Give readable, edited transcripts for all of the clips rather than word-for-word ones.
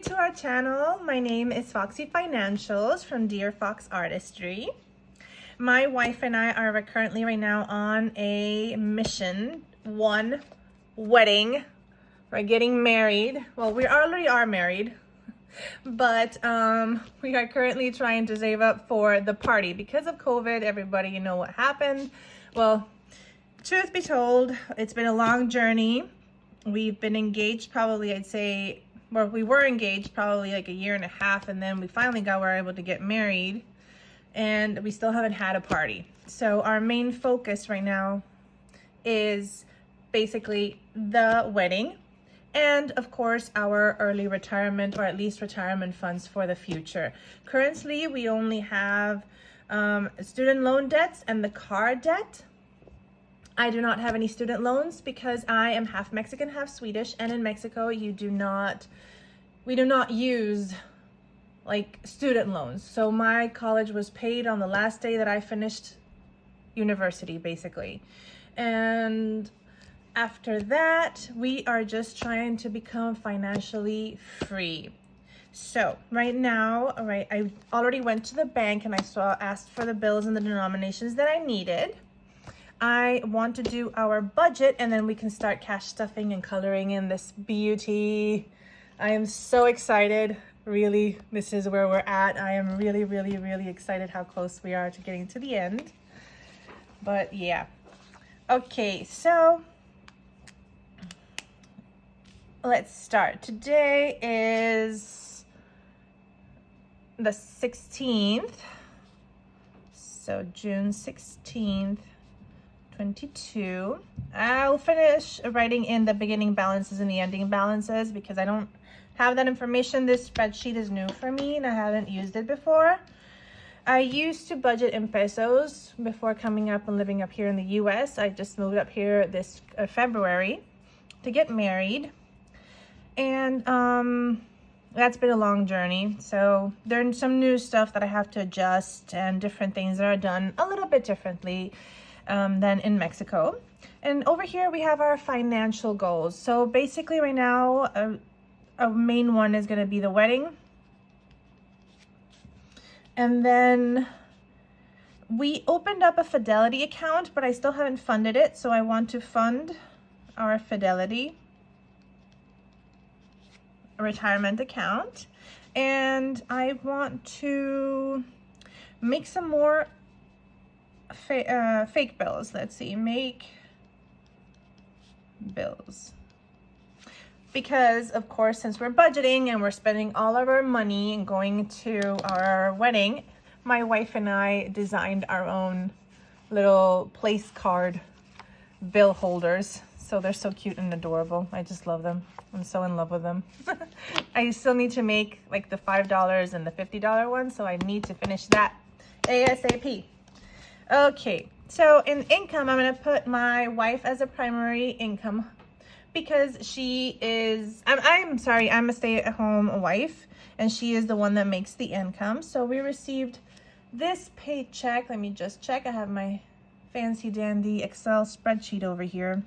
to our channel. My name is Foxy Financials from Deerfox Artistry. My wife and I are currently right now on a mission. One wedding. We're getting married. Well, we already are married, but we are currently trying to save up for the party because of COVID. Everybody, you know what happened. Well, truth be told, it's been a long journey. We've been engaged probably, I'd say, well, we were engaged probably like a year and a half, and then we finally were able to get married, and we still haven't had a party. So our main focus right now is basically the wedding and, of course, our early retirement, or at least retirement funds for the future. Currently, we only have student loan debts and the car debt. I do not have any student loans because I am half Mexican, half Swedish, and in Mexico we do not use like student loans. So my college was paid on the last day that I finished university, basically. And after that, we are just trying to become financially free. So right now, I already went to the bank and asked for the bills and the denominations that I needed. I want to do our budget, and then we can start cash stuffing and coloring in this beauty. I am so excited. Really, this is where we're at. I am really, really, really excited how close we are to getting to the end. But yeah. Okay, so let's start. Today is the 16th. So June 16th. 22. I'll finish writing in the beginning balances and the ending balances because I don't have that information. This spreadsheet is new for me and I haven't used it before. I used to budget in pesos before coming up and living up here in the US. I just moved up here this February to get married, and that's been a long journey. So there's some new stuff that I have to adjust and different things that are done a little bit differently than in Mexico. And over here we have our financial goals. So basically right now a main one is going to be the wedding, and then we opened up a Fidelity account, but I still haven't funded it, so I want to fund our Fidelity retirement account, and I want to make some more fake bills. Let's see, make bills, because of course, since we're budgeting and we're spending all of our money and going to our wedding, my wife and I designed our own little place card bill holders. So they're so cute and adorable. I just love them. I'm so in love with them. I still need to make like the $5 and the $50 one, so I need to finish that ASAP. Okay, so in income, I'm going to put my wife as a primary income because she is, I'm a stay-at-home wife, and she is the one that makes the income. So we received this paycheck. Let me just check. I have my fancy dandy Excel spreadsheet over here.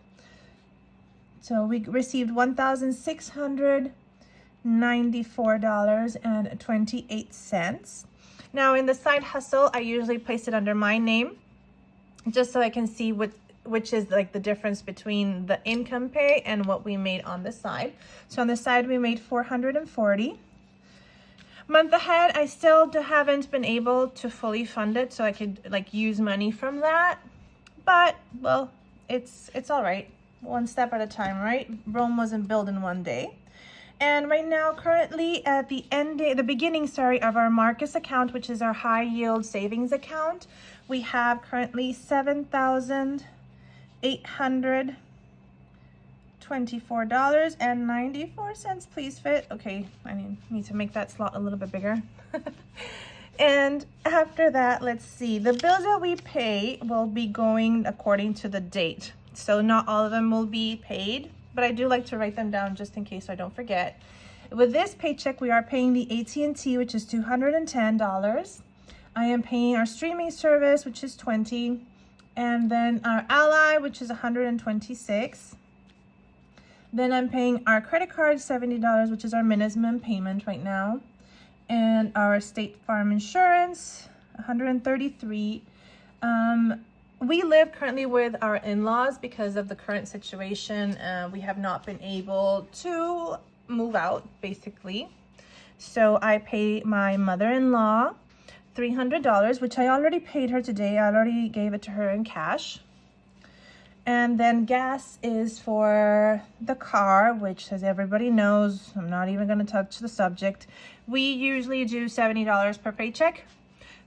So we received $1,694.28. Now in the side hustle, I usually place it under my name just so I can see which is like the difference between the income pay and what we made on the side. So on the side, we made $440. Month ahead, I still haven't been able to fully fund it, so I could like use money from that. But well, it's all right. One step at a time, right? Rome wasn't built in one day. And right now, currently at the beginning of our Marcus account, which is our high yield savings account, we have currently $7,824.94. Please fit. Okay, I need to make that slot a little bit bigger. And after that, let's see. The bills that we pay will be going according to the date. So not all of them will be paid, but I do like to write them down just in case I don't forget. With this paycheck, we are paying the AT&T, which is $210. I am paying our streaming service, which is $20, and then our Ally, which is $126. Then I'm paying our credit card $70, which is our minimum payment right now. And our State Farm insurance, $133. We live currently with our in-laws because of the current situation. We have not been able to move out, basically. So I pay my mother-in-law $300, which I already paid her today. I already gave it to her in cash. And then gas is for the car, which, as everybody knows, I'm not even going to touch the subject. We usually do $70 per paycheck.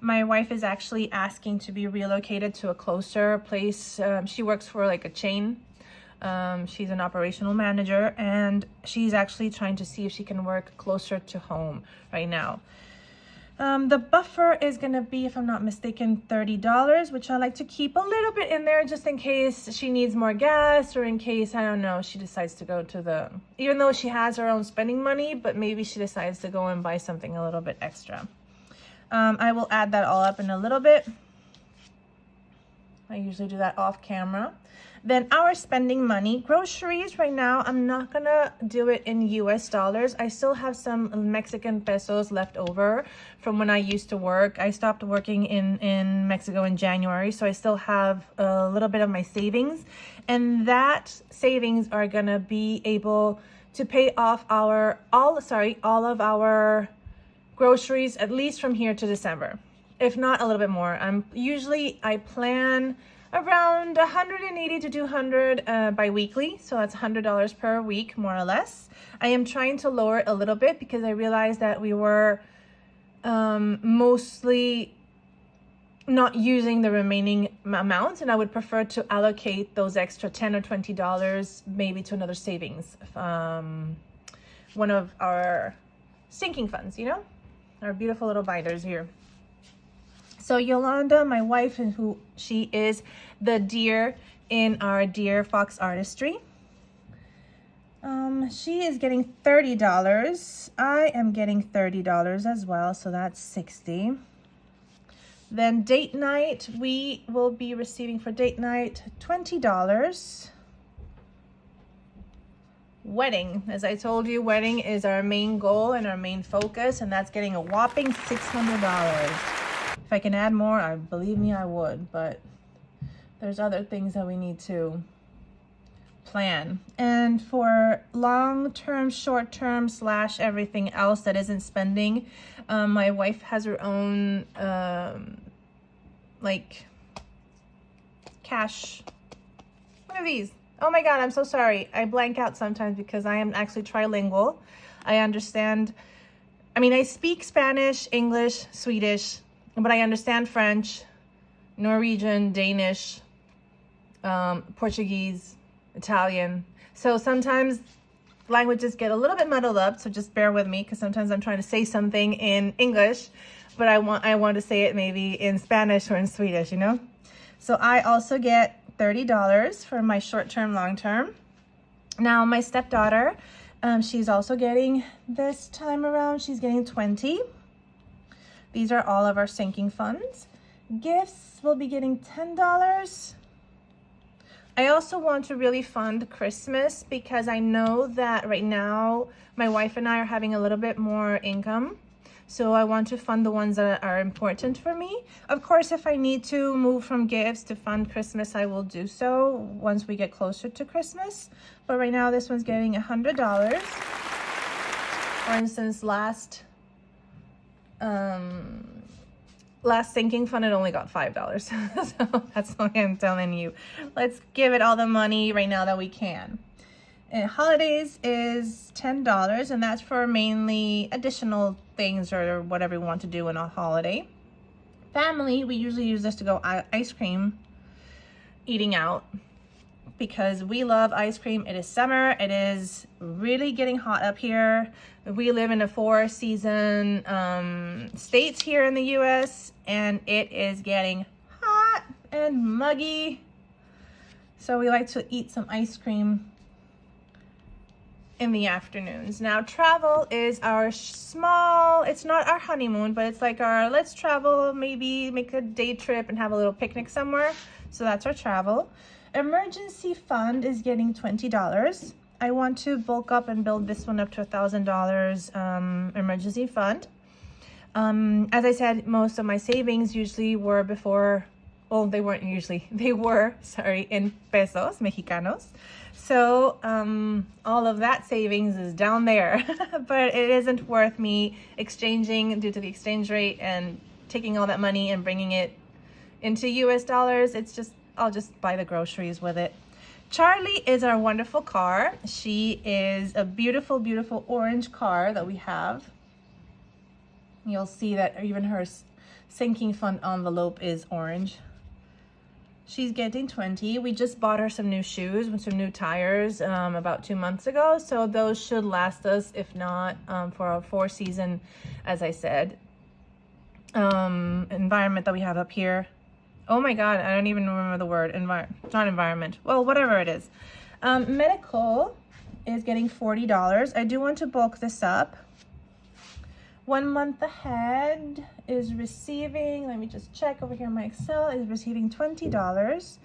My wife is actually asking to be relocated to a closer place. She works for like a chain. She's an operational manager, and she's actually trying to see if she can work closer to home right now. The buffer is going to be, if I'm not mistaken, $30, which I like to keep a little bit in there just in case she needs more gas, or in case, I don't know, she decides to go to the, even though she has her own spending money, but maybe she decides to go and buy something a little bit extra. I will add that all up in a little bit. I usually do that off camera. Then our spending money, groceries right now, I'm not gonna do it in US dollars. I still have some Mexican pesos left over from when I used to work. I stopped working in Mexico in January, so I still have a little bit of my savings. And that savings are gonna be able to pay off all of our groceries, at least from here to December, if not a little bit more. I plan around 180 to 200 bi-weekly, so that's $100 per week, more or less. I am trying to lower it a little bit because I realized that we were mostly not using the remaining amounts, and I would prefer to allocate those extra $10 or $20 maybe to another savings, one of our sinking funds, you know, our beautiful little binders here. So Yolanda, my wife, and who she is the deer in our Deerfox Artistry. She is getting $30. I am getting $30 as well, so that's $60. Then date night, we will be receiving for date night $20. Wedding, as I told you, wedding is our main goal and our main focus, and that's getting a whopping $600. If I can add more, believe me, I would, but there's other things that we need to plan. And for long-term, short-term / everything else that isn't spending, my wife has her own like cash. What are these? Oh my God, I'm so sorry. I blank out sometimes because I am actually trilingual. I understand, I speak Spanish, English, Swedish, but I understand French, Norwegian, Danish, Portuguese, Italian. So sometimes languages get a little bit muddled up, so just bear with me because sometimes I'm trying to say something in English, but I want to say it maybe in Spanish or in Swedish, you know? So I also get $30 for my short-term, long-term. Now my stepdaughter, she's also getting, this time around, she's getting $20. These are all of our sinking funds. Gifts will be getting $10. I also want to really fund Christmas because I know that right now my wife and I are having a little bit more income. So I want to fund the ones that are important for me. Of course, if I need to move from gifts to fund Christmas, I will do so once we get closer to Christmas. But right now, this one's getting $100. For instance, last sinking fund, it only got $5. So that's why I'm telling you, let's give it all the money right now that we can. And holidays is $10, and that's for mainly additional things or whatever we want to do in a holiday. Family, we usually use this to go ice cream eating out because we love ice cream. It is summer. It is really getting hot up here. We live in a 4-season states here in the US, and it is getting hot and muggy. So we like to eat some ice cream in the afternoons. Now travel is our small, it's not our honeymoon, but it's like our let's travel, maybe make a day trip and have a little picnic somewhere. So that's our travel. Emergency fund is getting $20. I want to bulk up and build this one up to $1,000 emergency fund. As I said, most of my savings usually were before, well, they weren't usually, they were, sorry, in pesos, mexicanos. So all of that savings is down there, but it isn't worth me exchanging due to the exchange rate and taking all that money and bringing it into US dollars. It's just, I'll just buy the groceries with it. Charlie is our wonderful car. She is a beautiful, beautiful orange car that we have. You'll see that even her sinking fund envelope is orange. She's getting 20. We just bought her some new shoes and some new tires about 2 months ago. So those should last us, if not for our 4-season, as I said, environment that we have up here. Oh my God, I don't even remember the word, not environment. Well, whatever it is. Medical is getting $40. I do want to bulk this up. 1 month ahead is receiving, let me just check over here in my Excel, is receiving $20.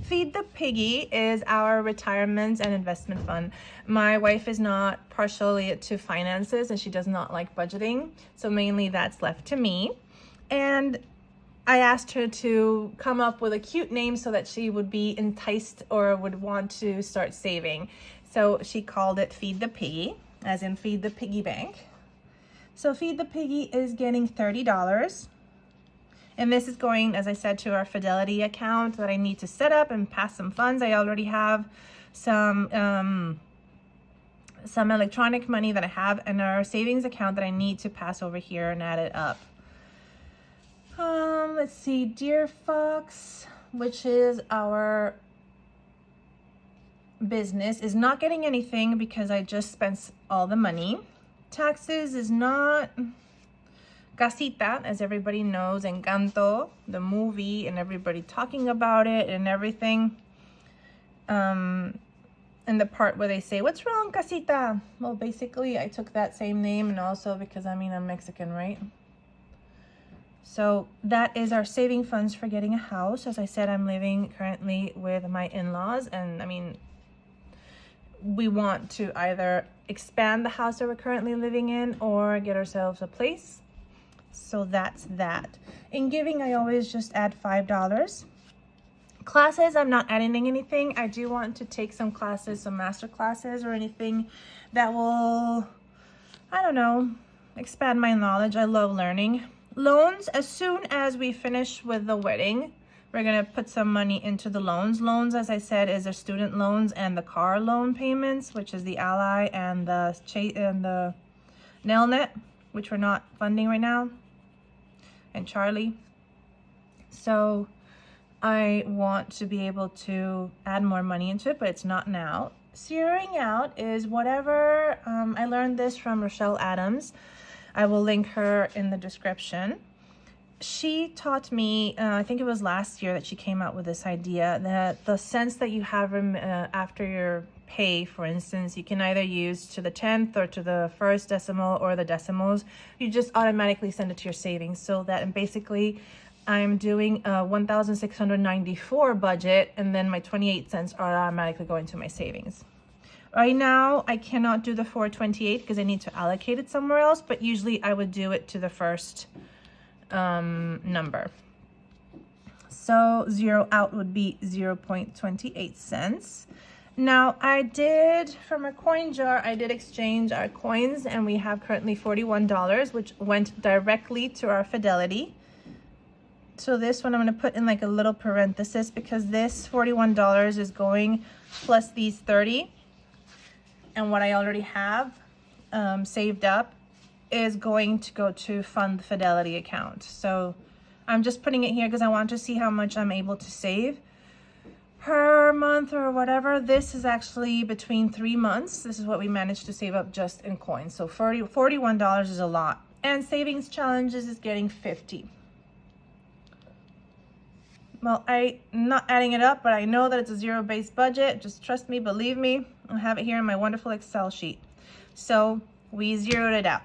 Feed the Piggy is our retirement and investment fund. My wife is not partially to finances and she does not like budgeting. So mainly that's left to me. And I asked her to come up with a cute name so that she would be enticed or would want to start saving. So she called it Feed the Piggy, as in Feed the Piggy Bank. So Feed the Piggy is getting $30. And this is going, as I said, to our Fidelity account that I need to set up and pass some funds. I already have some electronic money that I have in our savings account that I need to pass over here and add it up. Let's see, Deerfox, which is our business, is not getting anything because I just spent all the money. Taxes is not. Casita, as everybody knows, Encanto, the movie, and everybody talking about it and everything. And the part where they say, "What's wrong, Casita?" Well, basically, I took that same name, and also because, I mean, I'm Mexican, right? So that is our saving funds for getting a house. As I said, I'm living currently with my in-laws, and I mean, we want to either expand the house that we're currently living in or get ourselves a place. So that's that. In giving, I always just add $5. Classes, I'm not adding anything. I do want to take some classes, some master classes or anything that will, I don't know, expand my knowledge. I love learning. Loans, as soon as we finish with the wedding, we're going to put some money into the loans. Loans, as I said, is the student loans and the car loan payments, which is the Ally and the Nelnet, which we're not funding right now, and Charlie. So I want to be able to add more money into it, but it's not now. Zeroing out is whatever, I learned this from Rochelle Adams. I will link her in the description. She taught me, I think it was last year that she came out with this idea, that the cents that you have after your pay, for instance, you can either use to the 10th or to the first decimal or the decimals. You just automatically send it to your savings. So that basically I'm doing a 1,694 budget, and then my 28 cents are automatically going to my savings. Right now, I cannot do the 428 because I need to allocate it somewhere else, but usually I would do it to the first number. So zero out would be 0.28 cents. Now I did, from our coin jar, I did exchange our coins, and we have currently $41, which went directly to our Fidelity. So this one I'm going to put in like a little parenthesis because this $41 is going plus these 30. And what I already have saved up is going to go to fund the Fidelity account. So I'm just putting it here because I want to see how much I'm able to save per month or whatever. This is actually between 3 months. This is what we managed to save up just in coins. So $41 is a lot. And savings challenges is getting 50. Well, I'm not adding it up, but I know that it's a zero-based budget. Just trust me, believe me. I have it here in my wonderful Excel sheet. So we zeroed it out.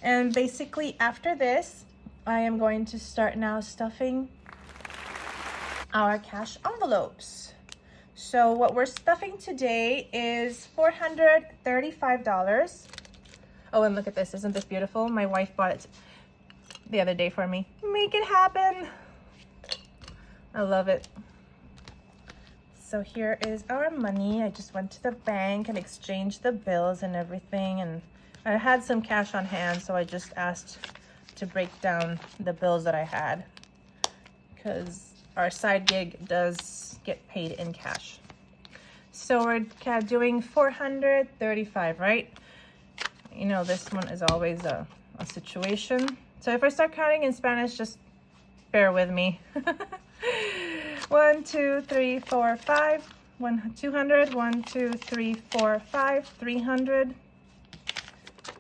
And basically after this, I am going to start now stuffing our cash envelopes. So what we're stuffing today is $435. Oh, and look at this. Isn't this beautiful? My wife bought it the other day for me. Make it happen. I love it. So here is our money. I just went to the bank and exchanged the bills and everything. And I had some cash on hand, so I just asked to break down the bills that I had, because our side gig does get paid in cash. So we're doing 435, right? You know, this one is always a situation. So if I start counting in Spanish, just bear with me. 1, 2, 3, 4, 5. 200. 1, 2, 3, 4, 5. 300.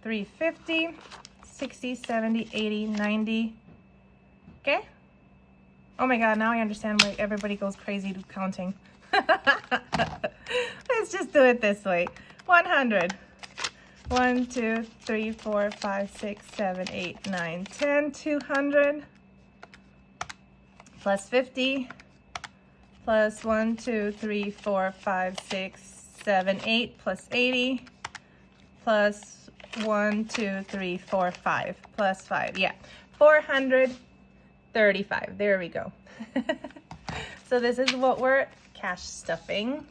350. 60, 70, 80, 90. Okay? Oh my God, now I understand why everybody goes crazy counting. Let's just do it this way. 100. 1, 2, 3, 4, 5, 6, 7, 8, 9, 10. 200. Plus 50. Plus 1, 2, 3, 4, 5, 6, 7, 8. Plus 80. Plus 1, 2, 3, 4, 5. Plus 5. Yeah. 435. There we go. So this is what we're cash stuffing.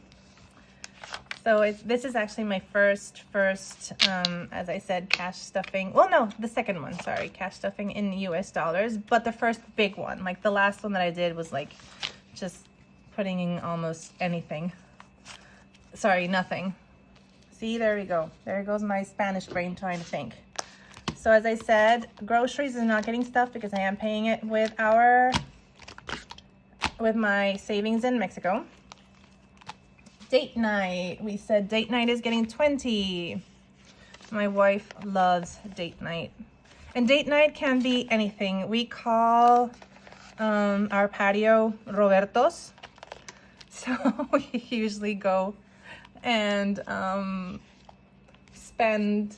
So this is actually my first, as I said, cash stuffing. Well, no, the second one, sorry, cash stuffing in US dollars, but the first big one. Like the last one that I did was like just putting in almost anything. Sorry, nothing. See, there we go. There goes my Spanish brain trying to think. So as I said, groceries is not getting stuffed because I am paying it with my savings in Mexico. Date night. We said date night is getting 20. My wife loves date night. And date night can be anything. We call our patio Roberto's. So we usually go and spend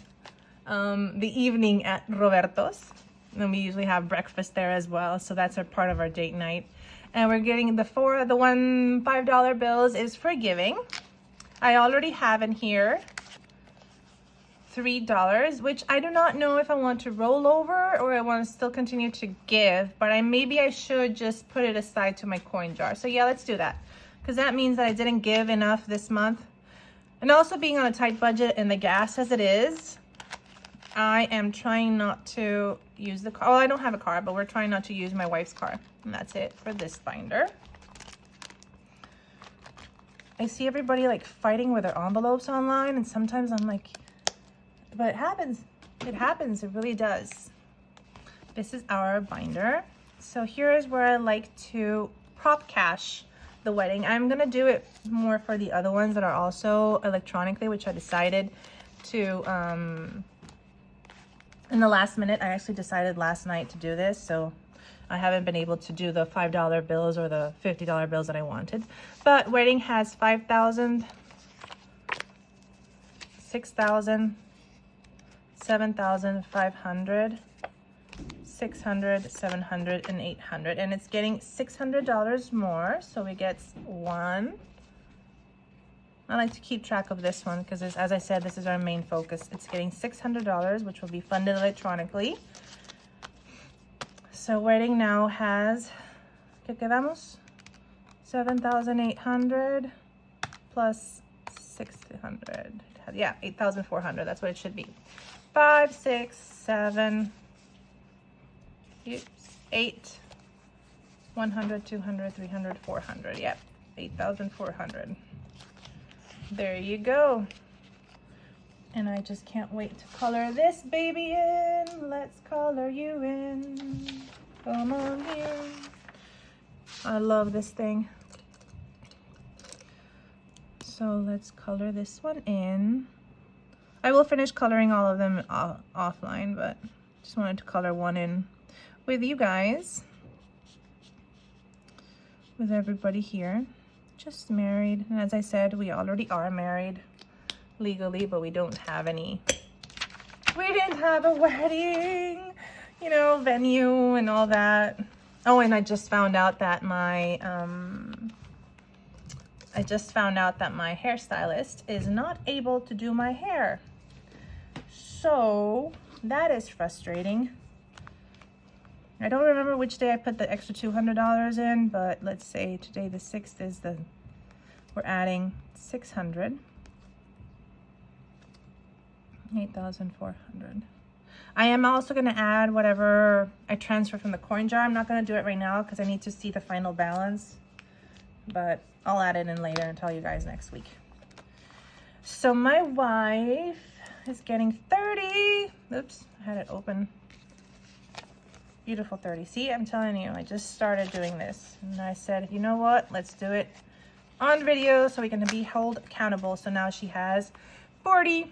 the evening at Roberto's. And we usually have breakfast there as well. So that's a part of our date night. And we're getting the $5 bills is for giving. I already have in here $3, which I do not know if I want to roll over or I want to still continue to give, but maybe I should just put it aside to my coin jar. So yeah, let's do that, because that means that I didn't give enough this month. And also being on a tight budget and the gas as it is, I am trying not to use the car. Oh, I don't have a car, but we're trying not to use my wife's car. And that's it for this binder. I see everybody like fighting with their envelopes online, and sometimes I'm like, but it happens. It happens. It really does. This is our binder. So here is where I like to prop cash the wedding. I'm gonna do it more for the other ones that are also electronically, which I decided to in the last minute. I actually decided last night to do this, so I haven't been able to do the $5 bills or the $50 bills that I wanted. But wedding has 5,000, 6,000, 7,500, 600, 700, and 800. And it's getting $600 more, so we get one. I like to keep track of this one because, as I said, this is our main focus. It's getting $600, which will be funded electronically. So wedding now has, ¿qué quedamos? 7,800 plus 600. Yeah, 8,400. That's what it should be. 5, 6, 7, 8, 100, 200, 300, 400. Yep, 8,400. There you go. And I just can't wait to color this baby in. Let's color you in. Come on here. I love this thing. So let's color this one in. I will finish coloring all of them offline, but just wanted to color one in with you guys. With everybody here. Just married. And as I said, we already are married legally, but we don't have any. We didn't have a wedding, you know, venue and all that. Oh, and I just found out that my I just found out that my hairstylist is not able to do my hair. So that is frustrating. I don't remember which day I put the extra $200 in, but let's say today the 6th is we're adding 600. 8,400. I am also going to add whatever I transfer from the coin jar. I'm not going to do it right now because I need to see the final balance, but I'll add it in later and tell you guys next week. So my wife is getting 30. Oops, I had it open. Beautiful 30. See, I'm telling you, I just started doing this. And I said, you know what? Let's do it on video so we can be held accountable. So now she has 40.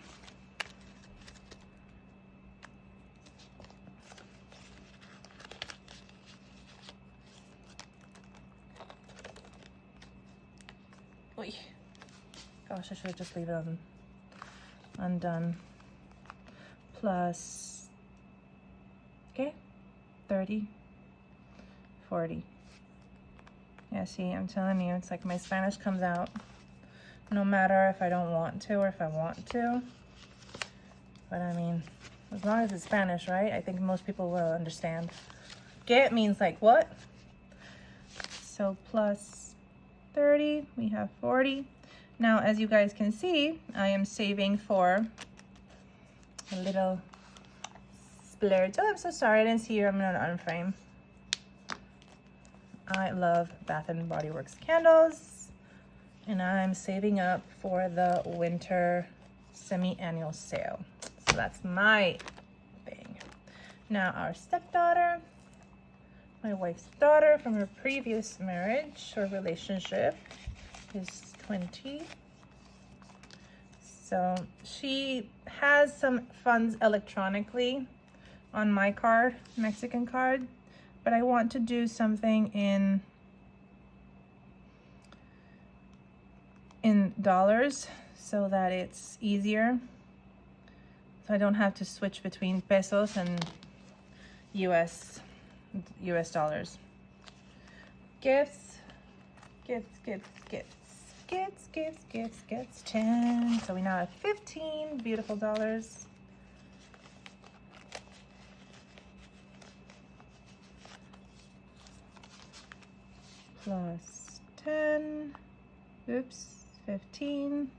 Oy. Gosh, I should have just leave it undone. Plus, okay, 30, 40. Yeah, see, I'm telling you, it's like my Spanish comes out no matter if I don't want to or if I want to. But I mean, as long as it's Spanish, right? I think most people will understand. Get means like what? So plus 30, we have 40. Now, as you guys can see, I am saving for a little splurge. Oh, I'm so sorry, I didn't see you. I'm gonna unframe. I love Bath and Body Works candles, and I'm saving up for the winter semi-annual sale. So that's my thing. Now our stepdaughter, my wife's daughter from her previous marriage or relationship, is 20. So she has some funds electronically on my card, Mexican card, but I want to do something in dollars so that it's easier. So I don't have to switch between pesos and US dollars. Gifts, gifts, gifts, gifts. Gets 10. So we now have 15 beautiful dollars. Plus 10. Oops, 15.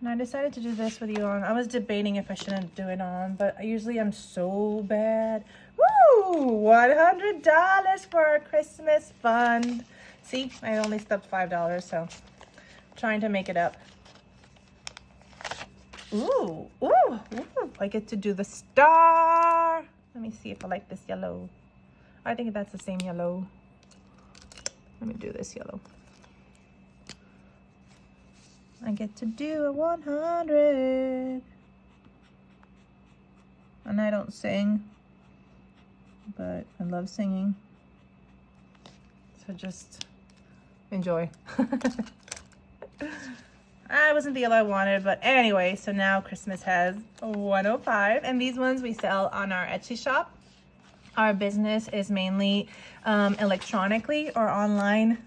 And I decided to do this with you on. I was debating if I shouldn't do it on, but usually I'm so bad. Woo! $100 for our Christmas fund. See, I only stubbed $5, so I'm trying to make it up. Ooh, ooh, ooh. I get to do the star. Let me see if I like this yellow. I think that's the same yellow. Let me do this yellow. I get to do a 100. And I don't sing, but I love singing. So just enjoy. I wasn't the yellow I wanted, but anyway, so now Christmas has 105, and these ones we sell on our Etsy shop. Our business is mainly electronically or online.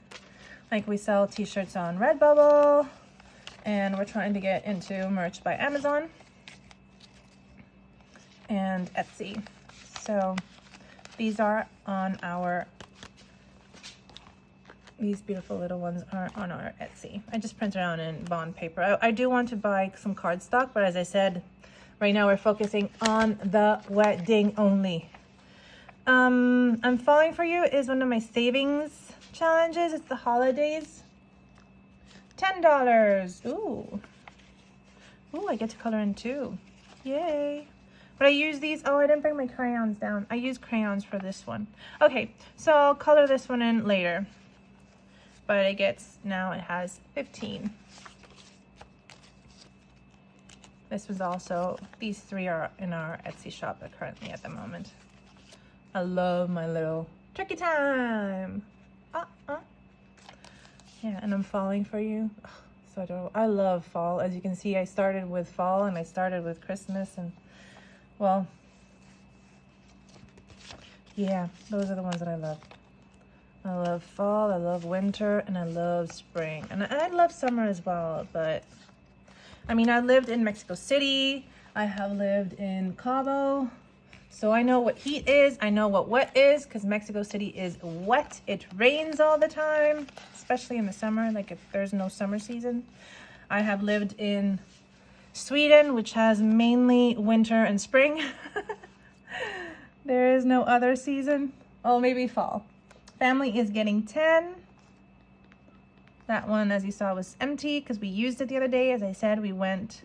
Like we sell t-shirts on Redbubble, and we're trying to get into merch by Amazon and Etsy. So these are on our these beautiful little ones are on our Etsy. I just printed out in bond paper. I do want to buy some cardstock, but as I said, right now we're focusing on the wedding only. I'm Falling For You is one of my savings challenges. It's the holidays. $10. Ooh. Ooh, I get to color in too. Yay. But I use these. Oh, I didn't bring my crayons down. I use crayons for this one. Okay, so I'll color this one in later. But now it has 15. This was also, these three are in our Etsy shop currently at the moment. I love my little turkey time. Yeah, and I'm falling for you. Oh, so adorable. I love fall. As you can see, I started with fall and I started with Christmas, and well, yeah, those are the ones that I love. I love fall, I love winter, and I love spring. And I love summer as well, but I mean, I lived in Mexico City. I have lived in Cabo. So I know what heat is. I know what wet is, because Mexico City is wet. It rains all the time, especially in the summer, like if there's no summer season. I have lived in Sweden, which has mainly winter and spring. There is no other season. Oh, maybe fall. Family is getting 10. That one, as you saw, was empty because we used it the other day. As I said, we went,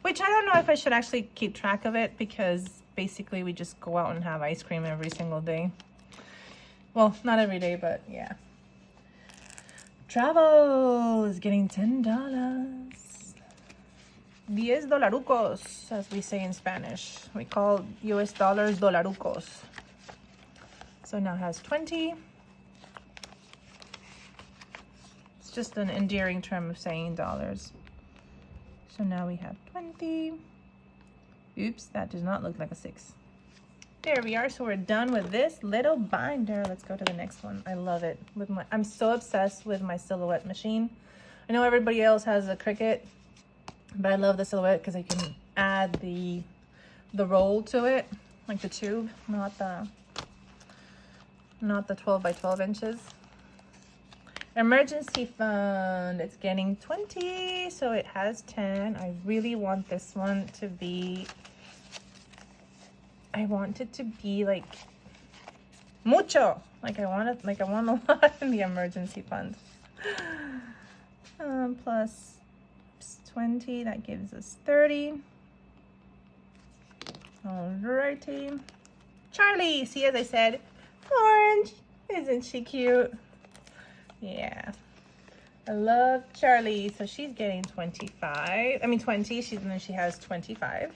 which I don't know if I should actually keep track of it, because basically we just go out and have ice cream every single day. Well, not every day, but yeah. Travel is getting $10. $10 dolarucos, as we say in Spanish. We call US dollars dolarucos. So now it has 20. It's just an endearing term of saying dollars. So now we have 20. Oops, that does not look like a 6. There we are. So we're done with this little binder. Let's go to the next one. I love it. I'm so obsessed with my silhouette machine. I know everybody else has a Cricut, but I love the silhouette because I can add the roll to it, like the tube, not the 12 by 12 inches. Emergency fund, it's getting 20, so it has 10. I really want this one to be, I want it to be like mucho. I want a lot in the emergency fund. Plus 20, that gives us 30. Alrighty. Charlie, see, as I said, orange. Isn't she cute? Yeah. I love Charlie. So she's getting 25. I mean 20. She has 25.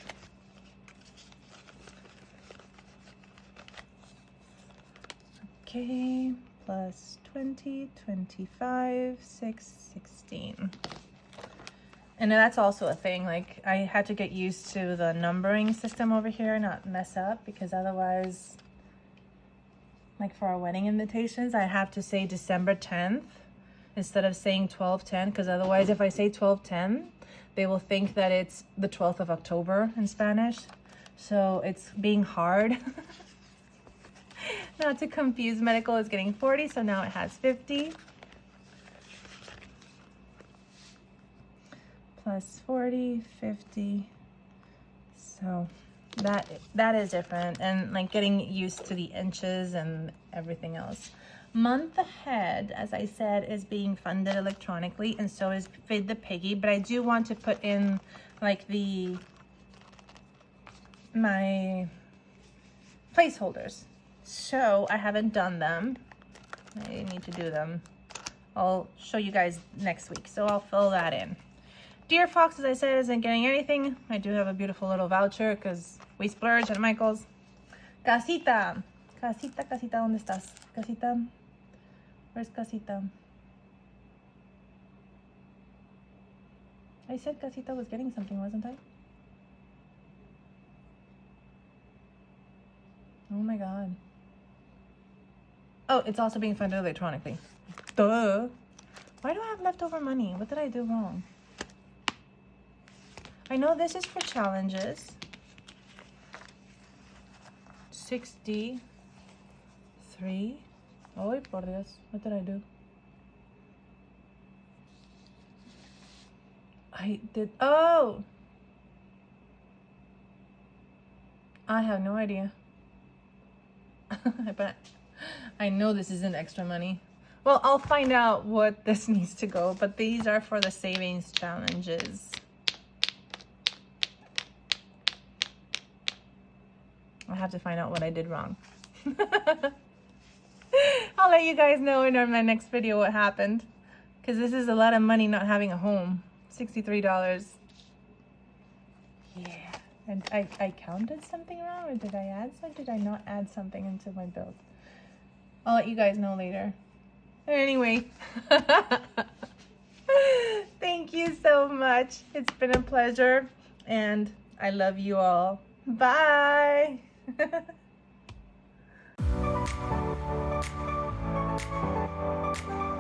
Okay. Plus 20, 25, 6, 16. And that's also a thing, like I had to get used to the numbering system over here, not mess up, because otherwise, like for our wedding invitations, I have to say December 10th instead of saying 12/10, because otherwise if I say 12/10, they will think that it's the 12th of October in Spanish. So it's being hard. Not to confuse. Medical is getting 40, so now it has 50. Plus 40, 50. So that is different, and like getting used to the inches and everything else. Month ahead, as I said, is being funded electronically, and so is Feed the Piggy, but I do want to put in like my placeholders. So I haven't done them. I need to do them. I'll show you guys next week, so I'll fill that in. Deerfox, as I said, isn't getting anything. I do have a beautiful little voucher because we splurge at Michael's. Casita. Casita, Casita, ¿dónde estás? Casita. Where's Casita? I said Casita was getting something, wasn't I? Oh my God. Oh, it's also being funded electronically. Duh. Why do I have leftover money? What did I do wrong? I know this is for challenges. 63. Oh, por Dios. What did I do? I did. Oh! I have no idea. But I know this isn't extra money. Well, I'll find out what this needs to go, but these are for the savings challenges. I have to find out what I did wrong. I'll let you guys know in my next video what happened, because this is a lot of money not having a home. $63. Yeah. And I counted something wrong, or did I add something? Did I not add something into my build? I'll let you guys know later. Anyway. Thank you so much. It's been a pleasure, and I love you all. Bye. you.